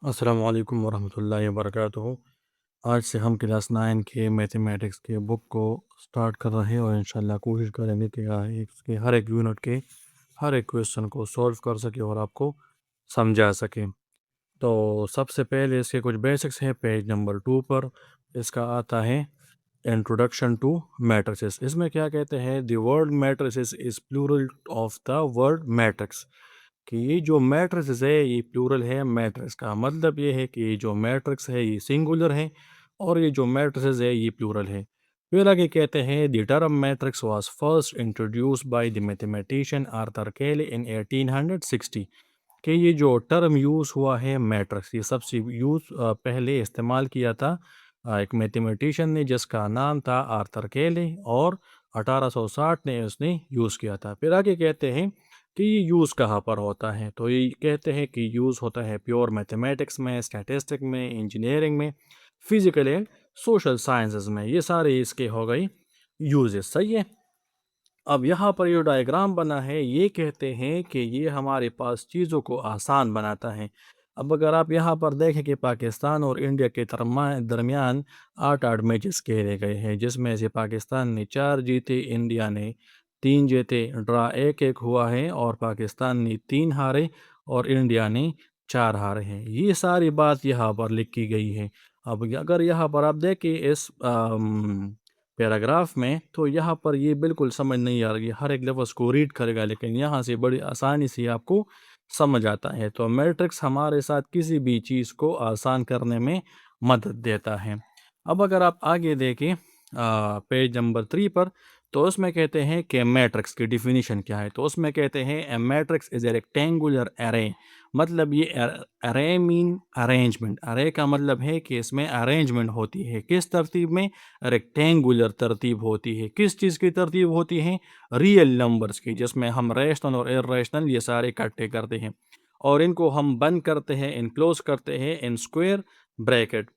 अस्सलाम वालेकुम वरहमतुल्लाहि वबरकातुहू। आज से हम क्लास 9 के मैथमेटिक्स के बुक को स्टार्ट कर रहे हैं और इंशाल्लाह कोशिश करेंगे कि इसके हर एक यूनिट के हर एक क्वेश्चन को सॉल्व कर सके और आपको समझा सके। तो सबसे पहले इसके कुछ बेसिक्स हैं। पेज नंबर 2 पर इसका आता है इंट्रोडक्शन टू मैट्रिसेस। इसमें क्या कहते हैं, the word matrices is plural of the word matrix. कि ये जो मैट्रिक्स है ये प्लूरल है। मैट्रिक्स का मतलब ये है कि ये जो मैट्रिक्स है ये सिंगुलर है और ये जो मैट्रिक्स है ये प्लूरल है। फिर आगे कहते हैं the term matrix was first introduced by the mathematician Arthur केले इन 1860। कि ये जो टर्म यूज़ हुआ है मैट्रिक्स, ये सबसे पहले इस्तेमाल किया था एक मैथमेटिशियन ने जिसका नाम था आर्थर केले, और 1860 ने उसने यूज़ किया था। फिर आगे कहते हैं कि ये यूज़ कहाँ पर होता है, तो ये कहते हैं कि यूज़ होता है प्योर मैथमेटिक्स में, स्टैटिस्टिक में, इंजीनियरिंग में, फिजिकल एंड सोशल साइंसेस में। ये सारे इसके हो गए यूजेस। सही है। अब यहाँ पर जो डायग्राम बना है ये कहते हैं कि ये हमारे पास चीज़ों को आसान बनाता है। अब अगर आप यहाँ पर देखें कि पाकिस्तान और इंडिया के दरमियान 8-8 मैचेस खेले गए हैं, जिसमें से पाकिस्तान ने 4 जीते, इंडिया ने 3 जीते, ड्रा 1-1 हुआ है और पाकिस्तान ने 3 हारे और इंडिया ने 4 हारे हैं। ये सारी बात यहाँ पर लिखी गई है। अब अगर यहाँ पर आप देखें इस पैराग्राफ में, तो यहाँ पर ये बिल्कुल समझ नहीं आ रही, हर एक लफ्ज़ को रीड करेगा लेकिन यहाँ से बड़ी आसानी से आपको समझ आता है। तो मैट्रिक्स हमारे साथ किसी भी चीज़ को आसान करने में मदद देता है। अब अगर आप आगे देखें पेज नंबर 3 पर, तो उसमें कहते हैं कि मैट्रिक्स की डिफिनीशन क्या है। तो उसमें कहते हैं a matrix is a rectangular array. मतलब ये अरे मीन अरेंजमेंट। अरे का मतलब है कि इसमें अरेंजमेंट होती है। किस तरतीब में? रेक्टेंगुलर तरतीब होती है। किस चीज़ की तरतीब होती है? रियल नंबर्स की, जिसमें हम रैशनल और इर्रेशनल ये सारे इकट्ठे करते हैं और इनको हम बंद करते हैं, इनक्लोज करते हैं in square bracket.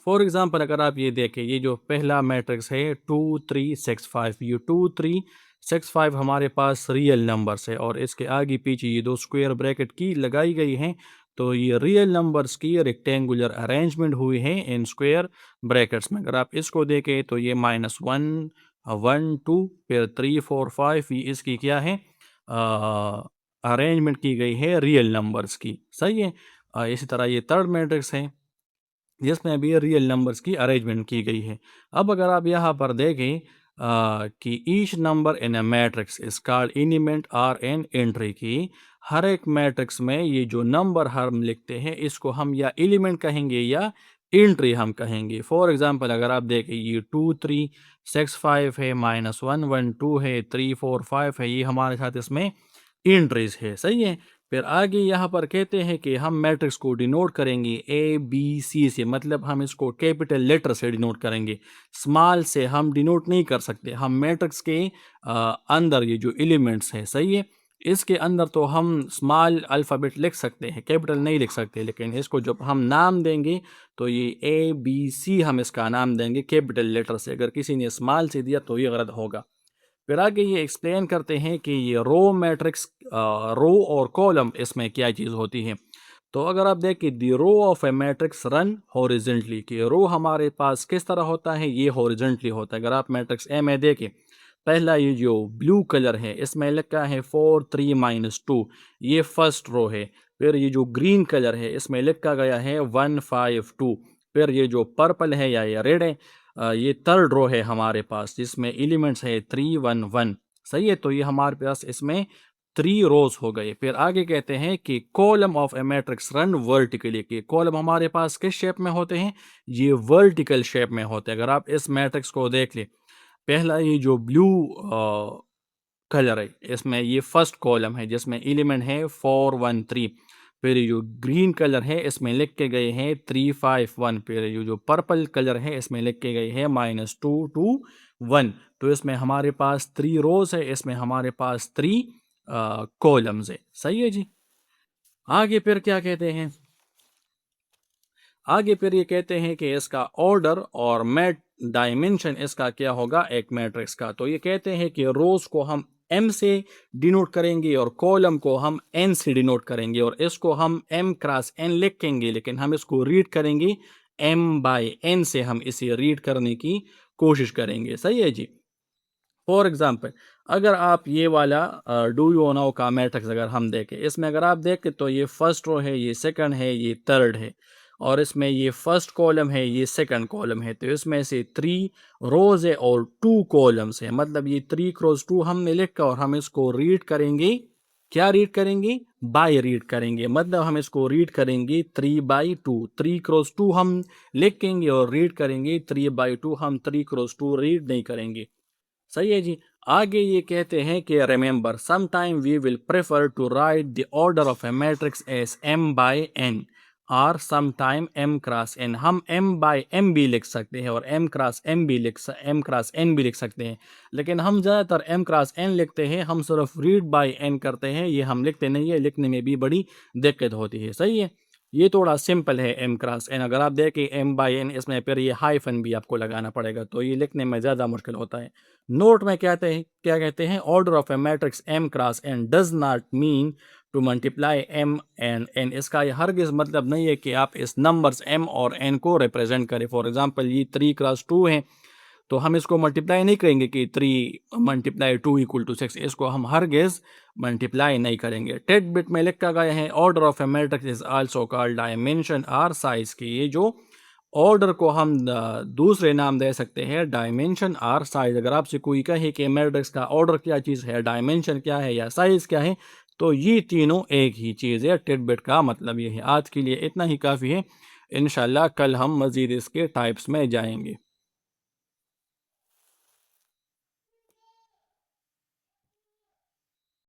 For example अगर आप ये देखें, ये जो पहला मैट्रिक्स है 2 3 6 5, ये 2 3 6 5 हमारे पास रियल नंबर्स है और इसके आगे पीछे ये दो स्क्वायर ब्रैकेट की लगाई गई हैं। तो ये रियल नंबर्स की रेक्टेंगुलर अरेंजमेंट हुई है इन स्क्वायर ब्रैकेट्स में। अगर आप इसको देखें तो ये -1 1 2 फिर 3 4 5, ये इसकी क्या है, अरेंजमेंट की गई है रियल नंबर्स की। सही है। इसी तरह ये थर्ड मैट्रिक्स है जिसमें भी रियल नंबर्स की अरेंजमेंट की गई है। अब अगर आप यहाँ पर देखें कि each number in a matrix is called element और एन एंट्री, की हर एक मैट्रिक्स में ये जो नंबर हम लिखते हैं इसको हम या एलिमेंट कहेंगे या एंट्री हम कहेंगे। फॉर एग्जांपल अगर आप देखें ये 2 3 6 5 है, -1 1 2 है, 3 4 5 है, ये हमारे साथ इसमें एंट्रीज है। सही है। फिर आगे यहाँ पर कहते हैं कि हम मैट्रिक्स को डिनोट करेंगे ए बी सी से, मतलब हम इसको कैपिटल लेटर से डिनोट करेंगे, स्मॉल से हम डिनोट नहीं कर सकते। हम मैट्रिक्स के अंदर ये जो एलिमेंट्स हैं, सही है, इसके अंदर तो हम स्मॉल अल्फ़ाबेट लिख सकते हैं, कैपिटल नहीं लिख सकते, लेकिन इसको जब हम नाम देंगे तो ये ए बी सी हम इसका नाम देंगे कैपिटल लेटर से। अगर किसी ने स्मॉल से दिया तो ये गलत होगा। फिर आगे ये एक्सप्लेन करते हैं कि ये रो मैट्रिक्स, रो और कॉलम इसमें क्या चीज़ होती है। तो अगर आप देखें the row of a matrix run horizontally, कि रो हमारे पास किस तरह होता है, ये हॉरिजेंटली होता है। अगर आप मैट्रिक्स ए में देखें, पहला ये जो ब्लू कलर है इसमें लिखा है 4 3 -2, ये फर्स्ट रो है। फिर ये जो ग्रीन कलर है इसमें लिखा गया है 1 5 2। फिर ये जो पर्पल है या ये रेड है, ये थर्ड रो है हमारे पास, जिसमें एलिमेंट्स है 3 1 1। सही है। तो ये हमारे पास इसमें 3 रोज हो गए। फिर आगे कहते हैं कि column of a matrix run vertically, कि कॉलम हमारे पास किस शेप में होते हैं, ये वर्टिकल शेप में होते हैं। अगर आप इस मैट्रिक्स को देख ले, पहला ये जो ब्लू कलर है इसमें ये फर्स्ट कॉलम है जिसमें एलिमेंट है 4 1 3। फिर ये जो ग्रीन कलर है इसमें लिख के गए हैं 3 5 1। फिर ये जो पर्पल कलर है इसमें लिख के गए हैं -2 2 1। तो इसमें हमारे पास 3 रोज है, इसमें हमारे पास 3 कॉलम्स है। सही है जी। आगे फिर क्या कहते हैं, आगे फिर ये कहते हैं कि इसका ऑर्डर और मैट डायमेंशन इसका क्या होगा एक मैट्रिक्स का। तो ये कहते हैं कि रोज को हम एम से डिनोट करेंगे और कॉलम को हम एन से डिनोट करेंगे और इसको हम एम क्रॉस एन लिखेंगे, लेकिन हम इसको रीड करेंगे एम बाय एन से, हम इसे रीड करने की कोशिश करेंगे। सही है जी। फॉर एग्जाम्पल, अगर आप ये वाला डू यू नो का मैट्रिक्स अगर हम देखें, इसमें अगर आप देखें तो ये फर्स्ट रो है, ये सेकंड है, ये थर्ड है, और इसमें ये फर्स्ट कॉलम है, ये सेकंड कॉलम है। तो इसमें से 3 रोज है और 2 कॉलम्स है, मतलब ये 3 क्रॉस 2 हमने लिखा और हम इसको रीड करेंगे। क्या रीड करेंगे? बाय रीड करेंगे, मतलब हम इसको रीड करेंगे 3/2। 3 क्रॉस 2 हम लिखेंगे और रीड करेंगे 3/2, हम 3 क्रॉस 2 रीड नहीं करेंगे। सही है जी। आगे ये कहते हैं कि remember some time we will prefer to write the order of a matrix as m by n और some time m cross n। हम m बाय m भी लिख सकते हैं और m क्रॉस n भी लिख सकते हैं, लेकिन हम ज़्यादातर m क्रॉस n लिखते हैं। हम सिर्फ रीड बाय n करते हैं, ये हम लिखते नहीं है, लिखने में भी बड़ी दिक्कत होती है। सही है, ये थोड़ा सिंपल है m क्रॉस n। अगर आप देखें m बाय n, इसमें फिर ये हाइफन भी आपको लगाना पड़ेगा, तो ये लिखने में ज़्यादा मुश्किल होता है। नोट में क्या कहते हैं, order of a matrix m cross n does not mean to multiply m and n। इसका ये हरगिज मतलब नहीं है कि आप इस नंबर्स m और n को रिप्रेजेंट करें। फॉर एग्जांपल, ये 3 क्रॉस 2 है, तो हम इसको मल्टीप्लाई नहीं करेंगे कि 3 मल्टीप्लाई 2 इक्वल टू 6, इसको हम हरगिज मल्टीप्लाई नहीं करेंगे। टेट बिट में लिखा गया है order of a matrix is also called dimension or size की। ये जो ऑर्डर को हम दूसरे नाम दे सकते हैं डायमेंशन और साइज। अगर आपसे कोई कहे कि मैट्रिक्स का ऑर्डर क्या चीज़ है, डायमेंशन क्या है या साइज क्या है, तो ये तीनों एक ही चीज़ है। टिडबिट का मतलब ये है। आज के लिए इतना ही काफ़ी है, इंशाल्लाह कल हम मज़ीद इसके टाइप्स में जाएंगे।